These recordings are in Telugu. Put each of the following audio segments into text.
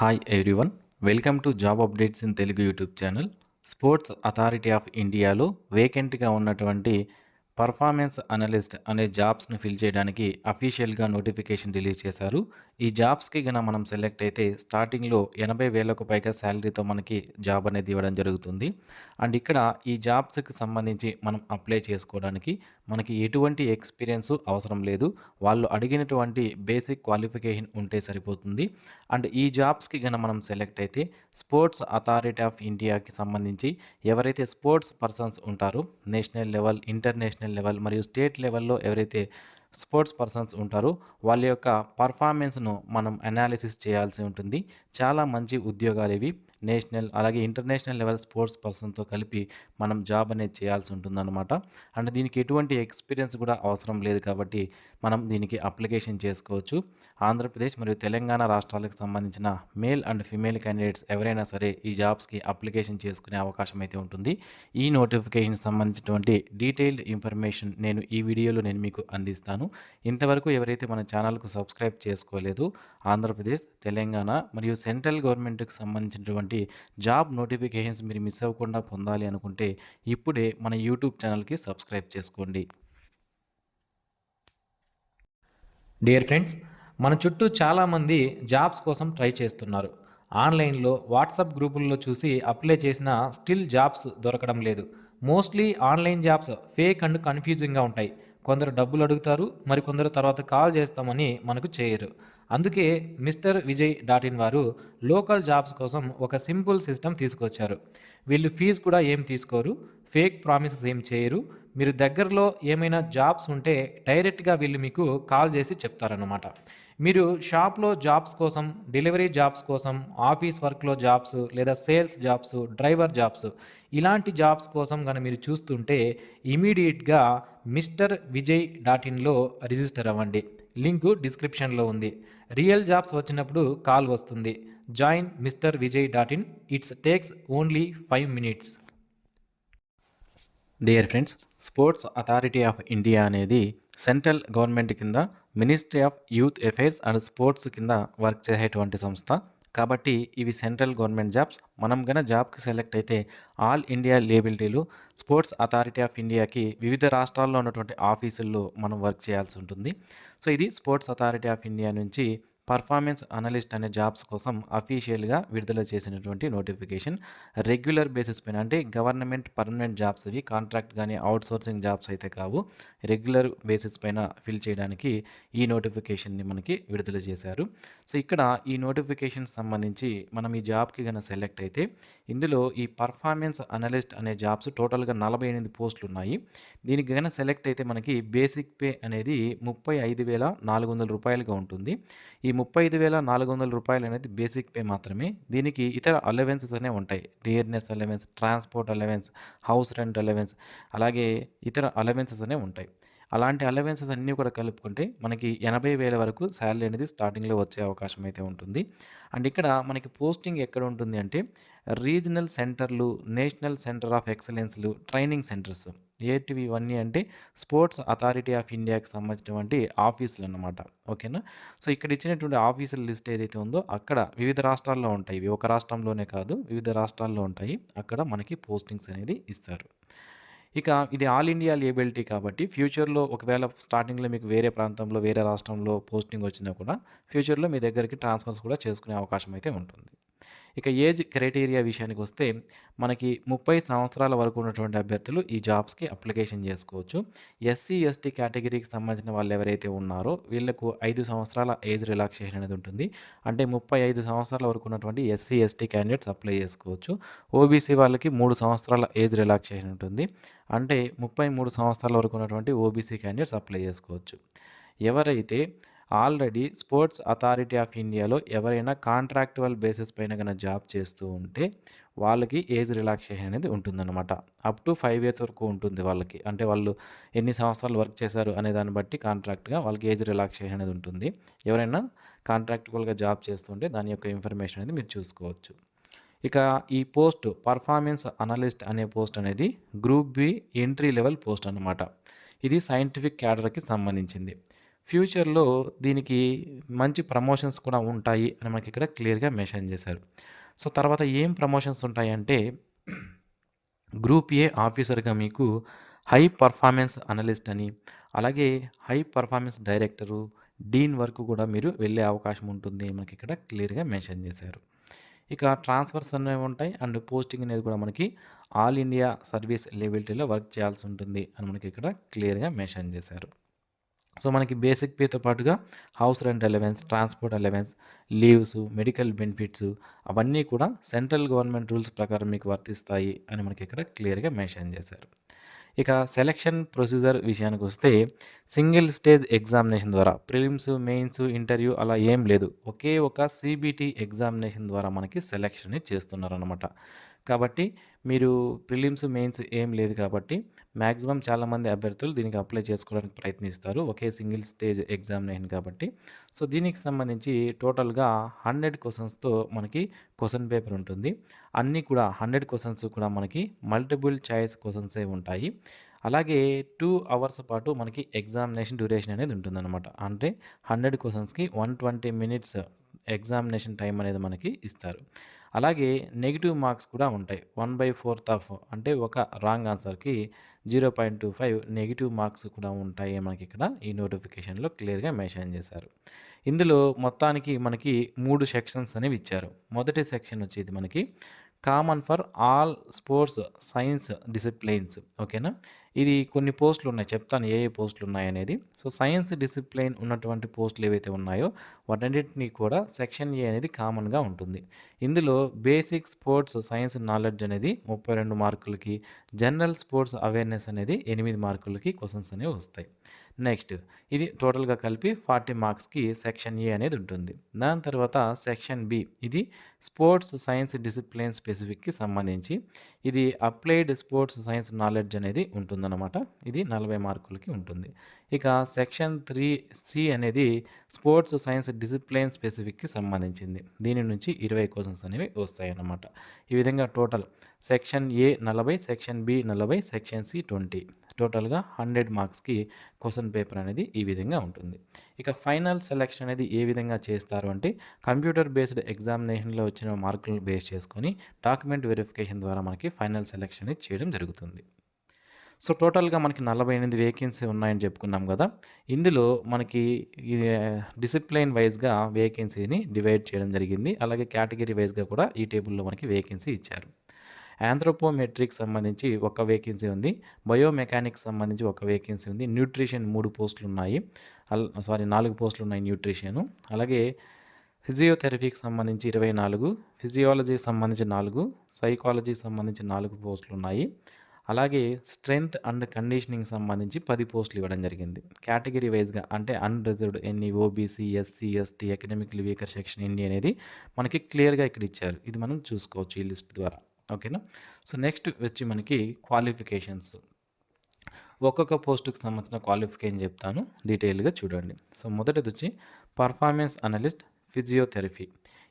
Hi everyone, welcome to job updates in Telugu YouTube channel. Sports authority of ఇండియాలో వేకెంట్గా ఉన్నటువంటి పర్ఫార్మెన్స్ అనలిస్ట్ అనే జాబ్స్ని ఫిల్ చేయడానికి అఫీషియల్గా నోటిఫికేషన్ రిలీజ్ చేశారు. ఈ జాబ్స్కి గన మనం సెలెక్ట్ అయితే స్టార్టింగ్లో 80,000కు పైగా శాలరీతో మనకి జాబ్ అనేది ఇవ్వడం జరుగుతుంది. అండ్ ఇక్కడ ఈ జాబ్స్కి సంబంధించి మనం అప్లై చేసుకోవడానికి మనకి ఎటువంటి ఎక్స్పీరియన్స్ అవసరం లేదు. వాళ్ళు అడిగినటువంటి బేసిక్ క్వాలిఫికేషన్ ఉంటే సరిపోతుంది. అండ్ ఈ జాబ్స్కి గన మనం సెలెక్ట్ అయితే స్పోర్ట్స్ అథారిటీ ఆఫ్ ఇండియాకి సంబంధించి ఎవరైతే స్పోర్ట్స్ పర్సన్స్ ఉంటారో నేషనల్ లెవెల్, ఇంటర్నేషనల్ లెవెల్ మరియు స్టేట్ లెవెల్లో ఎవరైతే స్పోర్ట్స్ పర్సన్స్ ఉంటారో వాళ్ళ యొక్క పర్ఫార్మెన్స్ను మనం అనాలిసిస్ చేయాల్సి ఉంటుంది. చాలా మంచి ఉద్యోగాలు ఇవి. నేషనల్ అలాగే ఇంటర్నేషనల్ లెవెల్ స్పోర్ట్స్ పర్సన్తో కలిపి మనం జాబ్ అనేది చేయాల్సి ఉంటుందన్నమాట. అండ్ దీనికి ఎటువంటి ఎక్స్పీరియన్స్ కూడా అవసరం లేదు కాబట్టి మనం దీనికి అప్లికేషన్ చేసుకోవచ్చు. ఆంధ్రప్రదేశ్ మరియు తెలంగాణ రాష్ట్రాలకు సంబంధించిన మేల్ అండ్ ఫిమేల్ క్యాండిడేట్స్ ఎవరైనా సరే ఈ జాబ్స్కి అప్లికేషన్ చేసుకునే అవకాశం అయితే ఉంటుంది. ఈ నోటిఫికేషన్ సంబంధించినటువంటి డీటెయిల్డ్ ఇన్ఫర్మేషన్ ఈ వీడియోలో మీకు అందిస్తాను. ఇంతవరకు ఎవరైతే మన ఛానల్కు సబ్స్క్రైబ్ చేసుకోలేదు, ఆంధ్రప్రదేశ్, తెలంగాణ మరియు సెంట్రల్ గవర్నమెంట్కి సంబంధించినటువంటి జాబ్ నోటిఫికేషన్స్ మీరు మిస్ అవ్వకుండా పొందాలి అనుకుంటే ఇప్పుడే మన యూట్యూబ్ ఛానల్కి సబ్స్క్రైబ్ చేసుకోండి. డియర్ ఫ్రెండ్స్, మన చుట్టూ చాలామంది జాబ్స్ కోసం ట్రై చేస్తున్నారు. ఆన్లైన్లో వాట్సాప్ గ్రూపుల్లో చూసి అప్లై చేసిన స్టిల్ జాబ్స్ దొరకడం లేదు. Mostly online jobs fake and కన్ఫ్యూజింగ్గా ఉంటాయి. కొందరు డబ్బులు అడుగుతారు, మరికొందరు తర్వాత కాల్ చేస్తామని మనకు చేయరు. అందుకే మిస్టర్ విజయ్ .in వారు లోకల్ జాబ్స్ కోసం ఒక సింపుల్ సిస్టమ్ తీసుకొచ్చారు. వీళ్ళు ఫీజు కూడా ఏం తీసుకోరు, ఫేక్ ప్రామిసెస్ ఏం చేయరు. మీరు దగ్గరలో ఏమైనా జాబ్స్ ఉంటే డైరెక్ట్గా వీళ్ళు మీకు కాల్ చేసి చెప్తారన్నమాట. మీరు షాప్లో జాబ్స్ కోసం, డెలివరీ జాబ్స్ కోసం, ఆఫీస్ వర్క్లో జాబ్స్ లేదా సేల్స్ జాబ్స్, డ్రైవర్ జాబ్స్ ఇలాంటి జాబ్స్ కోసం కనుక మీరు చూస్తుంటే ఇమీడియట్గా మిస్టర్ విజయ్ .inలో రిజిస్టర్ అవ్వండి. లింకు డిస్క్రిప్షన్లో ఉంది. రియల్ జాబ్స్ వచ్చినప్పుడు కాల్ వస్తుంది. Join mister Vijay .in. It's takes only 5 minutes. Dear friends, sports authority of India అనేది సెంట్రల్ గవర్నమెంట్ కింద ministry of youth affairs and sports కింద వర్క్ చేసేటువంటి సంస్థ. కాబట్టి ఇవి సెంట్రల్ గవర్నమెంట్ జాబ్స్. మనం జాబ్కి సెలెక్ట్ అయితే ఆల్ ఇండియా లేబిలిటీలు స్పోర్ట్స్ అథారిటీ ఆఫ్ ఇండియాకి వివిధ రాష్ట్రాల్లో ఉన్నటువంటి ఆఫీసుల్లో మనం వర్క్ చేయాల్సి ఉంటుంది. సో ఇది స్పోర్ట్స్ అథారిటీ ఆఫ్ ఇండియా నుంచి పర్ఫార్మెన్స్ అనలిస్ట్ అనే జాబ్స్ కోసం అఫీషియల్గా విడుదల చేసినటువంటి నోటిఫికేషన్. రెగ్యులర్ బేసిస్ పైన, అంటే గవర్నమెంట్ పర్మనెంట్ జాబ్స్ ఇవి, కాంట్రాక్ట్ కానీ అవుట్సోర్సింగ్ జాబ్స్ అయితే కావు. రెగ్యులర్ బేసిస్ పైన ఫిల్ చేయడానికి ఈ నోటిఫికేషన్ని మనకి విడుదల చేశారు. సో ఇక్కడ ఈ నోటిఫికేషన్ సంబంధించి మనం ఈ జాబ్కి సెలెక్ట్ అయితే ఇందులో ఈ పర్ఫార్మెన్స్ అనలిస్ట్ అనే జాబ్స్ టోటల్గా 48 పోస్టులు ఉన్నాయి. దీనికి సెలెక్ట్ అయితే మనకి బేసిక్ పే అనేది 35,400 రూపాయలుగా ఉంటుంది. ఈ 35,400 రూపాయలు అనేది బేసిక్ పే మాత్రమే. దీనికి ఇతర అలవెన్సెస్ అనేవి ఉంటాయి. Dearness allowance, transport allowance, house rent allowance, అలాగే ఇతర అలవెన్సెస్ అనేవి ఉంటాయి. అలాంటి అలవెన్సెస్ అన్నీ కూడా కలుపుకుంటే మనకి 80,000 వరకు శాలరీ అనేది స్టార్టింగ్లో వచ్చే అవకాశం అయితే ఉంటుంది. అండ్ ఇక్కడ మనకి పోస్టింగ్ ఎక్కడ ఉంటుంది అంటే రీజనల్ సెంటర్లు, నేషనల్ సెంటర్ ఆఫ్ ఎక్సలెన్స్లు, ట్రైనింగ్ సెంటర్స్. ఏటివి ఇవన్నీ అంటే స్పోర్ట్స్ అథారిటీ ఆఫ్ ఇండియాకి సంబంధించినటువంటి ఆఫీసులు అన్నమాట. ఓకేనా? సో ఇక్కడ ఇచ్చినటువంటి ఆఫీసుల లిస్ట్ ఏదైతే ఉందో అక్కడ వివిధ రాష్ట్రాల్లో ఉంటాయి. ఇవి ఒక రాష్ట్రంలోనే కాదు, వివిధ రాష్ట్రాల్లో ఉంటాయి. అక్కడ మనకి పోస్టింగ్స్ అనేది ఇస్తారు. ఇక ఇది ఆల్ ఇండియా లేబిలిటీ కాబట్టి ఫ్యూచర్లో ఒకవేళ స్టార్టింగ్లో మీకు వేరే ప్రాంతంలో, వేరే రాష్ట్రంలో పోస్టింగ్ వచ్చినా కూడా ఫ్యూచర్లో మీ దగ్గరికి ట్రాన్స్ఫర్స్ కూడా చేసుకునే అవకాశం అయితే ఉంటుంది. ఇక ఏజ్ క్రైటీరియా విషయానికి వస్తే మనకి 30 సంవత్సరాల వరకు ఉన్నటువంటి అభ్యర్థులు ఈ జాబ్స్కి అప్లికేషన్ చేసుకోవచ్చు. ఎస్సీ, ఎస్టీ కేటగిరీకి సంబంధించిన వాళ్ళు ఎవరైతే ఉన్నారో వీళ్ళకు 5 సంవత్సరాల ఏజ్ రిలాక్సేషన్ అనేది ఉంటుంది. అంటే 35 సంవత్సరాల వరకు ఉన్నటువంటి ఎస్సీ, ఎస్టీ క్యాండిడేట్స్ అప్లై చేసుకోవచ్చు. ఓబీసీ వాళ్ళకి 3 సంవత్సరాల ఏజ్ రిలాక్సేషన్ ఉంటుంది. అంటే 33 సంవత్సరాల వరకు ఉన్నటువంటి ఓబీసీ క్యాండిడేట్స్ అప్లై చేసుకోవచ్చు. ఎవరైతే ఆల్రెడీ స్పోర్ట్స్ అథారిటీ ఆఫ్ ఇండియాలో ఎవరైనా కాంట్రాక్టువల్ బేసిస్ పైన జాబ్ చేస్తూ ఉంటే వాళ్ళకి ఏజ్ రిలాక్సేషన్ అనేది ఉంటుందన్నమాట. అప్ టు 5 years వరకు ఉంటుంది వాళ్ళకి. అంటే వాళ్ళు ఎన్ని సంవత్సరాలు వర్క్ చేశారు అనే దాన్ని బట్టి కాంట్రాక్ట్గా వాళ్ళకి ఏజ్ రిలాక్సేషన్ అనేది ఉంటుంది. ఎవరైనా కాంట్రాక్టువల్గా జాబ్ చేస్తుంటే దాని యొక్క ఇన్ఫర్మేషన్ అనేది మీరు చూసుకోవచ్చు. ఇక ఈ పోస్ట్ పర్ఫార్మెన్స్ అనలిస్ట్ అనే పోస్ట్ అనేది group B entry level post అన్నమాట. ఇది సైంటిఫిక్ క్యాడర్కి సంబంధించింది. ఫ్యూచర్‌లో దీనికి మంచి ప్రమోషన్స్ కూడా ఉంటాయి అని మనకిక్కడ క్లియర్‌గా మెన్షన్ చేశారు. సో, తర్వాత ఏం ప్రమోషన్స్ ఉంటాయంటే గ్రూప్ ఏ ఆఫీసర్‌గా మీకు హై పర్ఫార్మెన్స్ అనలిస్ట్ అని, అలాగే హై పర్ఫార్మెన్స్ డైరెక్టరు, డీన్ వరకు కూడా మీరు వెళ్ళే అవకాశం ఉంటుంది మనకిక్కడ క్లియర్‌గా మెన్షన్ చేశారు. ఇక ట్రాన్స్ఫర్స్ అనేవి ఉంటాయి అండ్ పోస్టింగ్ అనేది కూడా మనకి ఆల్ ఇండియా సర్వీస్ లెబిలిటీలో వర్క్ చేయాల్సి ఉంటుంది అని మనకి ఇక్కడ క్లియర్‌గా మెన్షన్ చేశారు. సో, మనకి బేసిక్ పేతో పాటుగా house rent allowance, transport allowance, leaves, medical benefits అవన్నీ కూడా సెంట్రల్ గవర్నమెంట్ రూల్స్ ప్రకారం మీకు వర్తిస్తాయి అని మనకి ఇక్కడ క్లియర్‌గా మెన్షన్ చేశారు. ఇక సెలక్షన్ ప్రొసీజర్ విషయానికొస్తే సింగిల్ స్టేజ్ ఎగ్జామినేషన్ ద్వారా ప్రిలిమ్స్, మెయిన్స్, ఇంటర్వ్యూ అలా ఏం లేదు. ఒకే ఒక సీబీటీ ఎగ్జామినేషన్ ద్వారా మనకి సెలక్షన్‌ని చేస్తున్నారనమాట. కాబట్టి మీరు ప్రిలిమ్స్, మెయిన్స్ ఏం లేదు కాబట్టి మ్యాక్సిమం చాలామంది అభ్యర్థులు దీనికి అప్లై చేసుకోవడానికి ప్రయత్నిస్తారు. ఒకే సింగిల్ స్టేజ్ ఎగ్జామినేషన్ కాబట్టి. సో, దీనికి సంబంధించి టోటల్‌గా 100 క్వెషన్స్‌తో మనకి క్వెషన్ పేపర్ ఉంటుంది. అన్నీ కూడా 100 క్వెషన్స్ కూడా మనకి మల్టిపుల్ చాయిస్ క్వెషన్సే ఉంటాయి. అలాగే 2 అవర్స్ పాటు మనకి ఎగ్జామినేషన్ డ్యూరేషన్ అనేది ఉంటుందన్నమాట. అంటే 100 క్వెషన్స్‌కి 120 మినిట్స్ ఎగ్జామినేషన్ టైం అనేది మనకి ఇస్తారు. అలాగే నెగెటివ్ మార్క్స్ కూడా ఉంటాయి. 1/4 ఆఫ్ అంటే ఒక రాంగ్ ఆన్సర్‌కి 0.25 నెగెటివ్ మార్క్స్ కూడా ఉంటాయి మనకిక్కడ ఈ నోటిఫికేషన్‌లో క్లియర్‌గా మెన్షన్ చేశారు. ఇందులో మొత్తానికి మనకి 3 సెక్షన్స్ అనేవి ఇచ్చారు. మొదటి సెక్షన్ వచ్చేది మనకి common for all sports science disciplines. ఓకేనా? ఇది కొన్ని పోస్టులు ఉన్నాయి. చెప్తాను ఏ ఏ పోస్టులు ఉన్నాయనేది. సో, సైన్స్ డిసిప్లైన్ ఉన్నటువంటి పోస్టులు ఏవైతే ఉన్నాయో వాటన్నిటిని కూడా సెక్షన్ ఏ అనేది కామన్‌గా ఉంటుంది. ఇందులో బేసిక్ స్పోర్ట్స్ సైన్స్ నాలెడ్జ్ అనేది 32 మార్కులకి, జనరల్ స్పోర్ట్స్ అవేర్‌నెస్ అనేది 8 మార్కులకి క్వెషన్స్ అనేవి వస్తాయి. నెక్స్ట్ ఇది టోటల్‌గా కలిపి 40 మార్క్స్‌కి సెక్షన్ ఏ అనేది ఉంటుంది. దాని తర్వాత సెక్షన్ బి ఇది స్పోర్ట్స్ సైన్స్ డిసిప్లిన్ స్పెసిఫిక్‌కి సంబంధించి ఇది అప్లైడ్ స్పోర్ట్స్ సైన్స్ నాలెడ్జ్ అనేది ఉంటుందన్నమాట. ఇది 40 మార్కులకి ఉంటుంది. ఇక సెక్షన్ 3 సి అనేది స్పోర్ట్స్ సైన్స్ డిసిప్లిన్ స్పెసిఫిక్‌కి సంబంధించింది. దీని నుంచి 20 క్వెషన్స్ అనేవి వస్తాయన్నమాట. ఈ విధంగా total section A 40, section B 40, section C 20 టోటల్‌గా 100 మార్క్స్‌కి క్వెషన్ పేపర్ అనేది ఈ విధంగా ఉంటుంది. ఇక ఫైనల్ సెలక్షన్ అనేది ఏ విధంగా చేస్తారు అంటే కంప్యూటర్ బేస్డ్ ఎగ్జామినేషన్‌లో వచ్చిన మార్కులను బేస్ చేసుకొని డాక్యుమెంట్ వెరిఫికేషన్ ద్వారా మనకి ఫైనల్ సెలక్షన్ అనేది చేయడం జరుగుతుంది. సో, టోటల్‌గా మనకి 48 వేకెన్సీ ఉన్నాయని చెప్పుకున్నాం కదా! ఇందులో మనకి ఈ డిసిప్లిన్ వైస్‌గా వేకెన్సీని డివైడ్ చేయడం జరిగింది. అలాగే కేటగిరీ వైస్‌గా కూడా ఈ టేబుల్‌లో మనకి వేకెన్సీ ఇచ్చారు. ఆంథ్రోపోమెట్రిక్ సంబంధించి ఒక వేకెన్సీ ఉంది. బయోమెకానిక్స్ సంబంధించి ఒక వేకెన్సీ ఉంది. న్యూట్రిషన్ 3 పోస్టులు ఉన్నాయి. 4 పోస్టులు ఉన్నాయి న్యూట్రిషను. అలాగే ఫిజియోథెరపీకి సంబంధించి 24, ఫిజియాలజీకి సంబంధించి 4, సైకాలజీకి సంబంధించి 4 పోస్టులు ఉన్నాయి. అలాగే స్ట్రెంగ్త్ అండ్ కండిషనింగ్ సంబంధించి 10 పోస్టులు ఇవ్వడం జరిగింది. కేటగిరీ వైస్‌గా అంటే unreserved NE, OBC, SC, ST, economically weaker section NE అనేది మనకి క్లియర్‌గా ఇక్కడ ఇచ్చారు. ఇది మనం చూసుకోవచ్చు ఈ లిస్ట్ ద్వారా. ఓకేనా? సో, నెక్స్ట్ వచ్చి మనకి క్వాలిఫికేషన్స్. ఒక్కొక్క పోస్టుకి సంబంధించిన క్వాలిఫికేషన్ చెప్తాను డీటెయిల్‌గా చూడండి. సో, మొదటిది వచ్చి పర్ఫార్మెన్స్ అనలిస్ట్ ఫిజియోథెరపీ.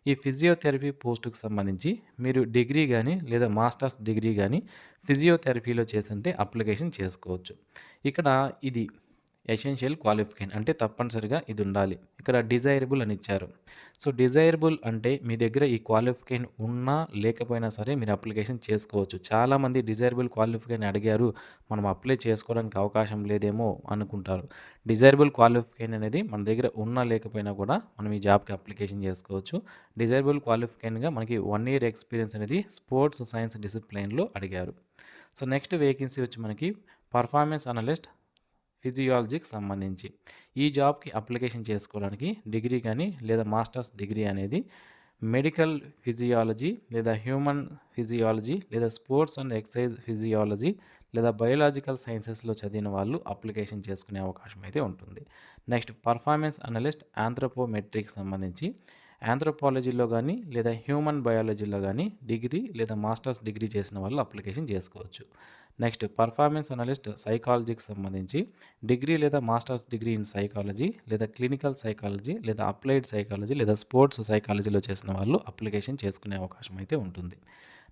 ఈ ఫిజియోథెరపీ పోస్టుకు సంబంధించి మీరు డిగ్రీ గానీ లేదా మాస్టర్స్ డిగ్రీ గానీ ఫిజియోథెరపీలో చేసుంటే అప్లికేషన్ చేసుకోవచ్చు. ఇక్కడ ఇది ఎసెన్షియల్ క్వాలిఫికేషన్ అంటే తప్పనిసరిగా ఇది ఉండాలి. ఇక్కడ డిజైరబుల్ అని ఇచ్చారు. సో, డిజైరబుల్ అంటే మీ దగ్గర ఈ క్వాలిఫికేషన్ ఉన్నా లేకపోయినా సరే మీరు అప్లికేషన్ చేసుకోవచ్చు. చాలామంది డిజైరబుల్ క్వాలిఫికేషన్ అడిగారు, మనం అప్లై చేసుకోవడానికి అవకాశం లేదేమో అనుకుంటారు. డిజైరబుల్ క్వాలిఫికేషన్ అనేది మన దగ్గర ఉన్నా లేకపోయినా కూడా మనం ఈ జాబ్‌కి అప్లికేషన్ చేసుకోవచ్చు. డిజైరబుల్ క్వాలిఫికేషన్‌గా మనకి 1 ఇయర్ ఎక్స్పీరియన్స్ అనేది స్పోర్ట్స్ సైన్స్ డిసిప్లిన్‌లో అడిగారు. సో, నెక్స్ట్ వేకెన్సీ వచ్చి మనకి పర్ఫార్మెన్స్ అనలిస్ట్ ఫిజియాలజీకి సంబంధించి. ఈ జాబ్‌కి అప్లికేషన్ చేసుకోవడానికి డిగ్రీ కానీ లేదా మాస్టర్స్ డిగ్రీ అనేది మెడికల్ ఫిజియాలజీ లేదా హ్యూమన్ ఫిజియాలజీ లేదా స్పోర్ట్స్ అండ్ ఎక్సర్సైజ్ ఫిజియాలజీ లేదా బయోలాజికల్ సైన్సెస్‌లో చదివిన వాళ్ళు అప్లికేషన్ చేసుకునే అవకాశం అయితే ఉంటుంది. నెక్స్ట్ పర్ఫార్మెన్స్ అనలిస్ట్ ఆంథ్రోపోమెట్రిక్‌కి సంబంధించి ఆంథ్రోపాలజీలో గానీ లేదా హ్యూమన్ బయాలజీలో గానీ డిగ్రీ లేదా మాస్టర్స్ డిగ్రీ చేసిన వాళ్ళు అప్లికేషన్ చేసుకోవచ్చు. నెక్స్ట్ పర్ఫార్మెన్స్ అనలిస్ట్ సైకాలజీకి సంబంధించి డిగ్రీ లేదా మాస్టర్స్ డిగ్రీ ఇన్ సైకాలజీ లేదా క్లినికల్ సైకాలజీ లేదా అప్లైడ్ సైకాలజీ లేదా స్పోర్ట్స్ సైకాలజీలో చేసిన వాళ్ళు అప్లికేషన్ చేసుకునే అవకాశం అయితే ఉంటుంది.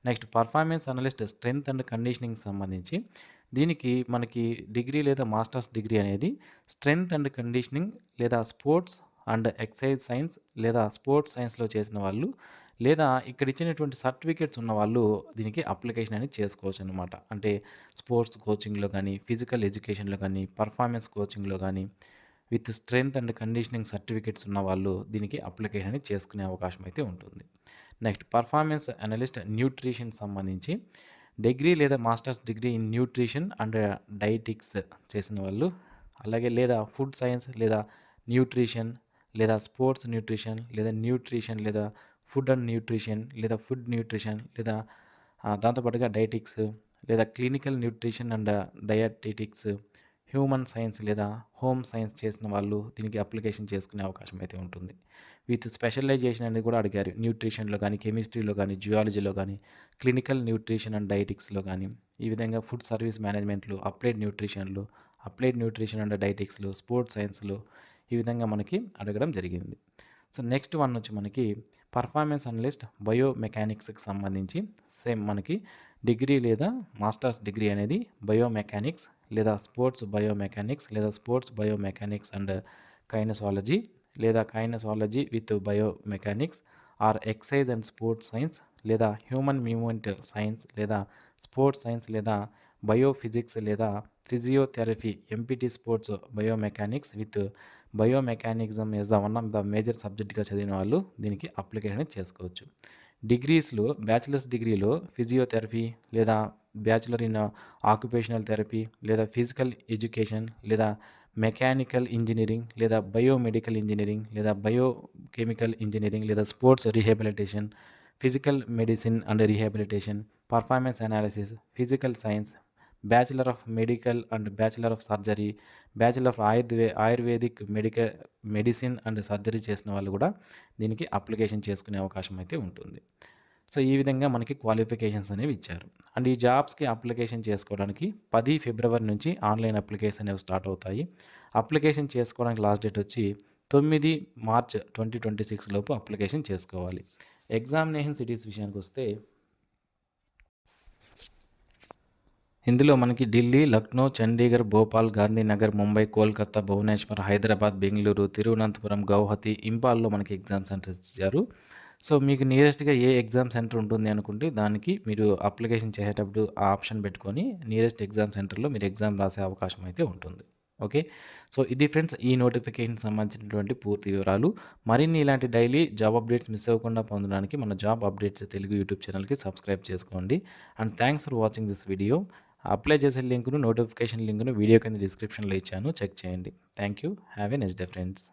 Next performance analyst strength and conditioning సంబంధించి దీనికి మనకి డిగ్రీ లేదా మాస్టర్స్ డిగ్రీ అనేది స్ట్రెంగ్త్ అండ్ కండిషనింగ్ లేదా స్పోర్ట్స్ అండ్ ఎక్సర్సైజ్ సైన్స్ లేదా స్పోర్ట్స్ సైన్స్‌లో చేసిన వాళ్ళు లేదా ఇక్కడ ఇచ్చినటువంటి సర్టిఫికేట్స్ ఉన్నవాళ్ళు దీనికి అప్లికేషన్ అనేది చేసుకోవచ్చనమాట. అంటే స్పోర్ట్స్ కోచింగ్‌లో గానీ, ఫిజికల్ ఎడ్యుకేషన్‌లో గానీ, పర్ఫార్మెన్స్ కోచింగ్‌లో గానీ, with strength and conditioning certificates ఉన్నవాళ్ళు దీనికి అప్లికేషన్ అనేది చేసుకునే అవకాశం అయితే ఉంటుంది. నెక్స్ట్ పర్ఫార్మెన్స్ అనలిస్ట్ న్యూట్రిషన్ సంబంధించి డిగ్రీ లేదా masters degree in nutrition and dietetics చేసిన వాళ్ళు, అలాగే లేదా ఫుడ్ సైన్స్ లేదా న్యూట్రిషన్ లేదా స్పోర్ట్స్ న్యూట్రిషన్ లేదా ఫుడ్ అండ్ న్యూట్రిషన్ లేదా ఫుడ్ న్యూట్రిషన్ లేదా దాంతోపాటుగా డైటిక్స్ లేదా clinical nutrition and dietetics, human science లేదా హోమ్ సైన్స్ చేసిన వాళ్ళు దీనికి అప్లికేషన్ చేసుకునే అవకాశం అయితే ఉంటుంది. విత్ స్పెషలైజేషన్ అనేది కూడా అడిగారు. న్యూట్రిషన్‌లో గానీ, కెమిస్ట్రీలో గానీ, జియాలజీలో గానీ, క్లినికల్ న్యూట్రిషన్ అండ్ డైటిక్స్‌లో గానీ, ఈ విధంగా ఫుడ్ సర్వీస్ మేనేజ్మెంట్‌లో, అప్లైడ్ న్యూట్రిషన్ అండ్ డైటిక్స్‌లో, స్పోర్ట్స్ సైన్స్‌లో ఈ విధంగా మనకి అడగడం జరిగింది. సో నెక్స్ట్ వన్ వచ్చి మనకి పర్ఫార్మెన్స్ అనలిస్ట్ బయోమెకానిక్స్‌కి సంబంధించి సేమ్ మనకి డిగ్రీ లేదా మాస్టర్స్ డిగ్రీ అనేది బయోమెకానిక్స్ లేదా స్పోర్ట్స్ బయోమెకానిక్స్ అండ్ కైనసాలజీ లేదా kinesiology with biomechanics or exercise and sports science లేదా హ్యూమన్ మూవ్‌మెంట్ సైన్స్ లేదా స్పోర్ట్స్ సైన్స్ లేదా బయోఫిజిక్స్ లేదా physiotherapy MPT sports biomechanics with biomechanism is one of the major సబ్జెక్ట్గా చదివిన వాళ్ళు దీనికి అప్లికేషన్ చేసుకోవచ్చు. డిగ్రీస్లో బ్యాచిలర్స్ డిగ్రీలో ఫిజియోథెరపీ లేదా బ్యాచిలర్ ఇన్ ఆక్యుపేషనల్ థెరపీ లేదా ఫిజికల్ ఎడ్యుకేషన్ లేదా మెకానికల్ ఇంజనీరింగ్ లేదా బయోమెడికల్ ఇంజనీరింగ్ లేదా బయోకెమికల్ ఇంజనీరింగ్ లేదా sports rehabilitation, physical medicine and rehabilitation, performance analysis, physical science, bachelor of medical and bachelor of surgery, bachelor of ayurvedic medicine and surgery చేసిన వాళ్ళు కూడా దీనికి అప్లికేషన్ చేసుకునే అవకాశం అయితే ఉంటుంది. సో ఈ విధంగా మనకి క్వాలిఫికేషన్స్ అనేవి ఇచ్చారు. అండ్ ఈ జాబ్స్కి అప్లికేషన్ చేసుకోవడానికి 10 ఫిబ్రవరి నుంచి ఆన్లైన్ అప్లికేషన్ అనేవి స్టార్ట్ అవుతాయి. అప్లికేషన్ చేసుకోవడానికి లాస్ట్ డేట్ వచ్చి 9 మార్చ్ 2026 లోపు అప్లికేషన్ చేసుకోవాలి. ఎగ్జామినేషన్ సిటీస్ విషయానికి వస్తే ఇందులో మనకి ఢిల్లీ, లక్నో, చండీగఢ్, భోపాల్, గాంధీనగర్, ముంబై, కోల్కతా, భువనేశ్వర్, హైదరాబాద్, బెంగళూరు, తిరువనంతపురం, గౌహతి, ఇంపాల్లో మనకి ఎగ్జామ్ సెంటర్స్ ఇచ్చారు. సో మీకు నియరెస్ట్గా ఏ ఎగ్జామ్ సెంటర్ ఉంటుంది అనుకుంటే దానికి మీరు అప్లికేషన్ చేసేటప్పుడు ఆ ఆప్షన్ పెట్టుకొని నియరెస్ట్ ఎగ్జామ్ సెంటర్లో మీరు ఎగ్జామ్ రాసే అవకాశం అయితే ఉంటుంది. ఓకే. సో ఇది ఫ్రెండ్స్ ఈ నోటిఫికేషన్ సంబంధించినటువంటి పూర్తి వివరాలు. మరిన్ని ఇలాంటి డైలీ జాబ్ అప్డేట్స్ మిస్ అవ్వకుండా పొందడానికి మన జాబ్ అప్డేట్స్ తెలుగు యూట్యూబ్ ఛానల్కి సబ్స్క్రైబ్ చేసుకోండి. And thanks for watching this video. Apply చేసే లింకును, నోటిఫికేషన్ లింకును వీడియో కింద డిస్క్రిప్షన్లో ఇచ్చాను, చెక్ చేయండి. Thank you. Have a nice day friends.